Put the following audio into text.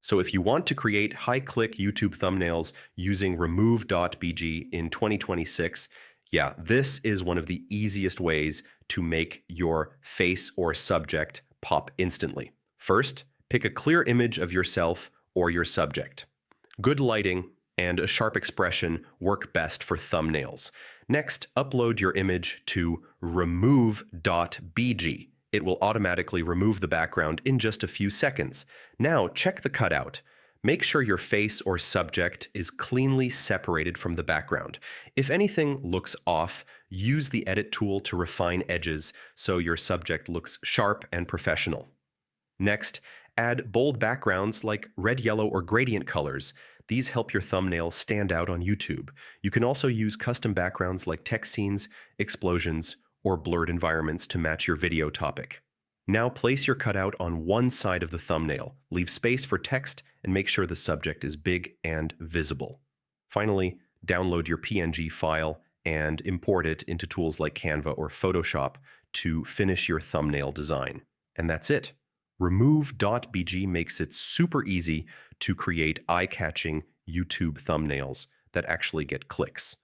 So if you want to create high-click YouTube thumbnails using Remove.bg in 2026, yeah, this is one of the easiest ways to make your face or subject pop instantly. First, pick a clear image of yourself or your subject. Good lighting and a sharp expression work best for thumbnails. Next, upload your image to Remove.bg. It will automatically remove the background in just a few seconds. Now, check the cutout. Make sure your face or subject is cleanly separated from the background. If anything looks off, use the edit tool to refine edges so your subject looks sharp and professional. Next, add bold backgrounds like red, yellow, or gradient colors. These help your thumbnail stand out on YouTube. You can also use custom backgrounds like text scenes, explosions, or blurred environments to match your video topic. Now place your cutout on one side of the thumbnail, leave space for text, and make sure the subject is big and visible. Finally, download your PNG file and import it into tools like Canva or Photoshop to finish your thumbnail design. And that's it. Remove.bg makes it super easy to create eye-catching YouTube thumbnails that actually get clicks.